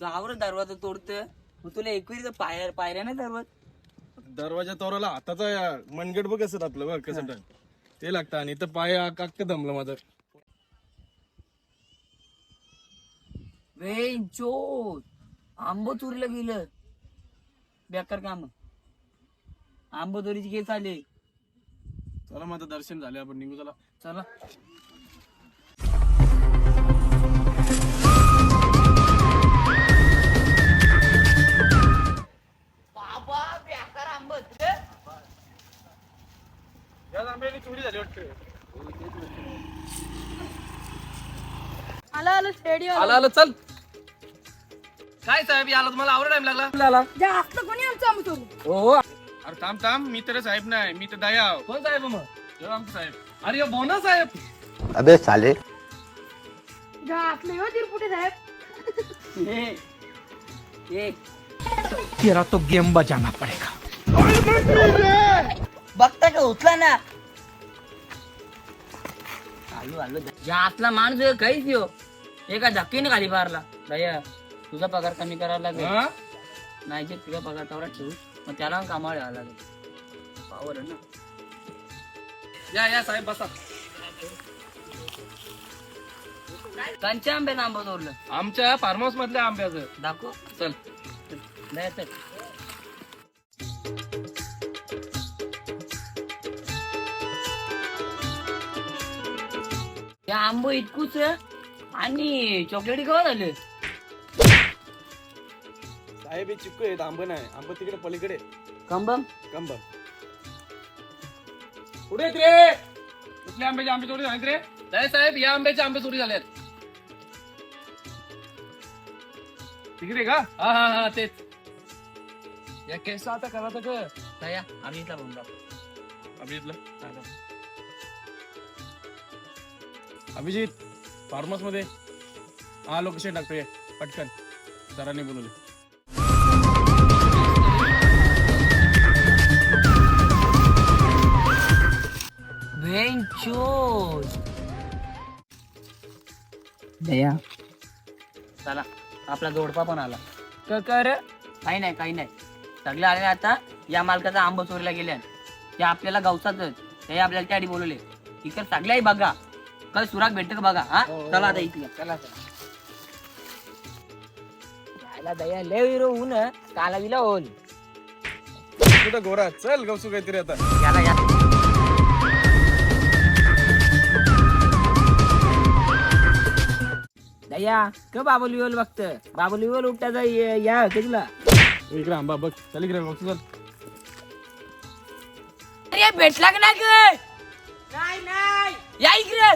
गावर दरवाजा तोडतोय मग तुला एकवीर पायऱ्या नाही दरवाज. दरवाजा तोराला हाताचा मनगट बघ कसं आपलं बघ कसं ते लागतं आणि इथं पाय अक्क दमलं माझं. वेंचो आंब चोरीला गेलं बेकार काम. आंब चोरीची केस आले. चला माझं दर्शन झाले आपण निघू चला. चला बाबा बेकार आंब चोरी झाली वाटतं. आला स्टेडियम आला चल. काय साहेब याला तुम्हाला आवड टाइम लागला. जास्त कोणी आमचं आंब चोरू. हो अरे थांब मी तर साहेब नाही मी तर दया. कोण साहेब मग आमचं साहेब. अरे बोना साहेब. अबे साले घातले हो तिरपुटे साहेब. तेरा तो गेम बजाना पड़ेगा. बघता का उचला ना. आलो आलो यातला माणूस काहीच यो एका धक्कीने खाली मारला. दया तुझा पगार कमी करायला लागेल. नाही जे तुझा पगार तेवढा ठेवू मग त्याला कामाला यावं लागेल. पावर आहे ना. या साहेब बसा. कंच्या आंब्यानं आंबा तोडलं. आमच्या फार्म हाऊस मधल्या आंब्याचं. दाखव चल नाही चल. या आंबो इतकूच आणि चॉकलेटी केव्हा झाले. साहेब हे चिक्कू आहेत आंब नाही. आंब तिकडे पलीकडे कंबम कंबम. पुढे येत रे. कुठल्या आंब्याचे आंबे चोरी झालेत रे. दया साहेब या आंब्याचे आंबे चोरी झालेत. तिकडे का. हा तेच. या केस आता करा तर दया आम्ही इथला बोललो. अभिजित फार्म हाऊस मध्ये हा लोकेशन टाकतोय पटकन. सरांनी बोलवले. दया चला आपला जोडपा पण आला. कर काही नाही सगळे आले आता. या मालकाचा आंब चोरीला गेल्या ते आपल्याला गवसातच ते आपल्याला त्याआधी बोलवले. इकडे सगळ्याही बघा काय सुराग भेटत का बघा. हा चला आता इथल्या चला जायला दया लय विरो ऊन काला विला होल. कुठं गोरा चल गवसू काहीतरी आता. याला या दया क बाबुली बोल बघत बाबुली बोल उपटाचा या तुला. इकडे आंबा बघ. चल इकडे गवसू चल. अरे भेटला का नाही. नाही या इकडे.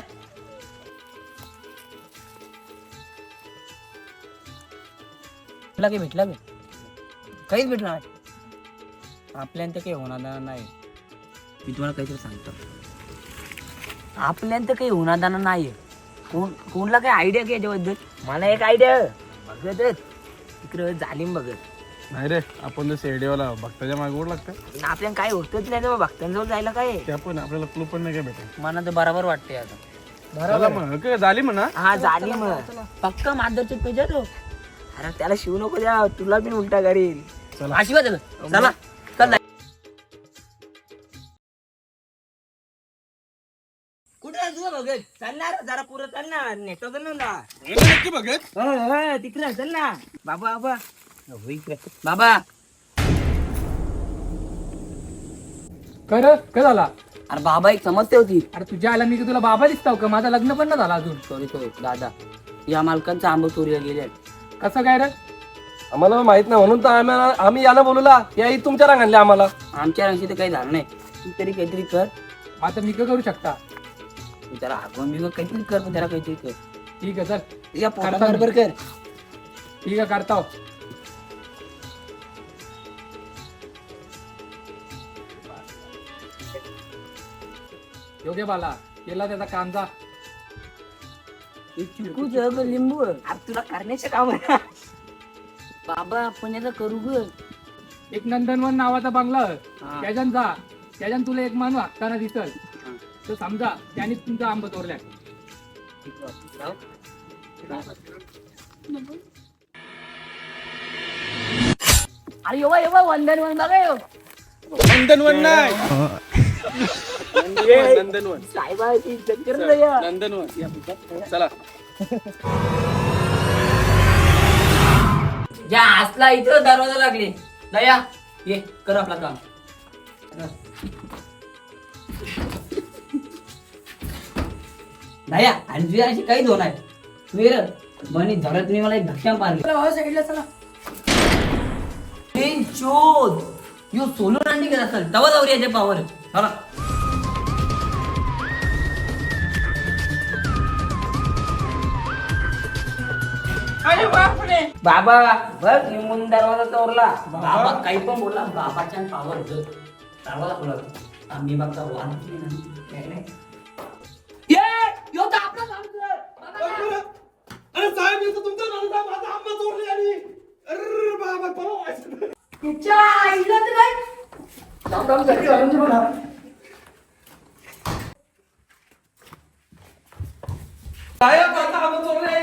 तुला काही भेटला काहीच भेटणार नाही. आपल्यानंतर काही होणार नाही. मी तुम्हाला काहीतरी सांगतो आपल्यानंतर काही होणार नाही. कोणला काही आयडिया घ्या याच्याबद्दल. मला एक आयडिया बघत तिकडे जालीम बघत नाही रे. आपण शेडेवाला भक्ताच्या मागे ओढ लागतं. आपल्याला काय होतच नाही तेव्हा भक्तांजवळ जायला काय. ते आपण आपल्याला क्लू पण नाही काय भेटत. मला तर बरोबर वाटते आता. चला मग झाली म्हणा. हा झाली मग पक्का माधवचे पेज तो. अरे त्याला शिवू नको द्या तुला पण उलटा करील. आशीर्वाद चला चल. कुठे तुझं बघत चालणार जरा पुरं चालणार नेतो नक्की बघत. तिकडे चल ना बाबा बाबा. काय झाला. अरे बाबा एक समजते होती. अरे तुझ्या आला मी तुला बाबा दिसताव का. माझं लग्न पण नाही झालं अजून. सॉरी दादा या मालकांचा आंबा चोरीला गेले. कसं काय रे. आम्हाला माहित नाही म्हणून तर आम्ही याला बोलवला. याही तुमच्या रांग आणले आम्हाला. आमच्या रंशी तर काही झालं नाही. तू तरी काहीतरी कर. आता मी काय करू शकता. तू त्याला आगवून बिगवून काहीतरी कर पण त्याला काहीतरी कर. ठीक आहे चल. या बरोबर कर. ठीक आहे करता. योग्य बाला केला त्याचा कांदा. चिकू जग लिंबू तुला करण्याचं काम आहे. बाबा आपण याचा करू ग. एक नंदनवन नावाचा बंगला त्याच्यान जा. त्याच्यान तुला एक माणूस हाकताना दिसल तर समजा त्याने तुमचा आंबा तोडलाय. अरे येवा वंदन बघा यो. नंदनवन नाही नंदनवन साहेबाची इज्जत कर रे या. नंदनवन या पुढं. चला ज्या असला इथं दरवाजा लागले. दया ये कर आपला काम. दया आणि तुझी अशी काही दोन आहे तू रे बनी झालं तुम्ही मला एक धक्का मारली. साईडला चला. शोध यो सोलो रांडी करत असेल तवा जाऊ याच्या पावर. चला बाबा बघ निमून दरवाजा तोरला. बाबा काही पण बोलला बाबाच्या पावर दरवाजा खोला. आम्ही बघता वाद यो तर आपला अरे साहेब येतो तुमचा नंदा माझा आंबा चोरले आणि अरे बाबा पळवायचं. तिच्या आईला तर नाही. साहेब माझा आंबा चोरले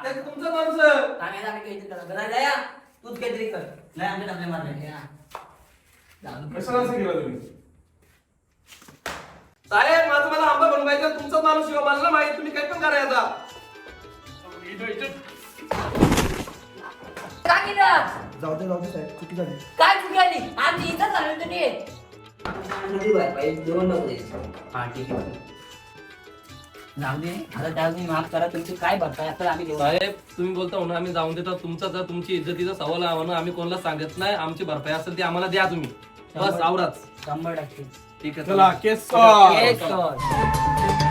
ते तुमचं माणूस. तूच काहीतरी कर नाही आमच्या डबे मारले. कशाला असं केलं तुम्ही साहेब माझं मला आंबा बनवायचा तुमचा माणूस शिवा मला नाही माहित तुम्ही काही पण करा आता. काय केलं जाऊ दे साहेब चुकी झाली. काय चुकी आली आमची इथं झालं तुम्ही. जेवण हा ठीक आहे जाऊ दे आता त्या तुम्ही माफ करा. तुमची काय भरपाई असेल आम्ही देऊ. साहेब तुम्ही बोलता म्हणून आम्ही जाऊन देतो. तुमचा जर तुमची इज्जतीचा सवाल आहे म्हणून आम्ही कोणाला सांगत नाही. आमची भरपाई असेल ती आम्हाला द्या तुम्ही. बस आवराच. 100% ठीक आहे चला केस केस कर.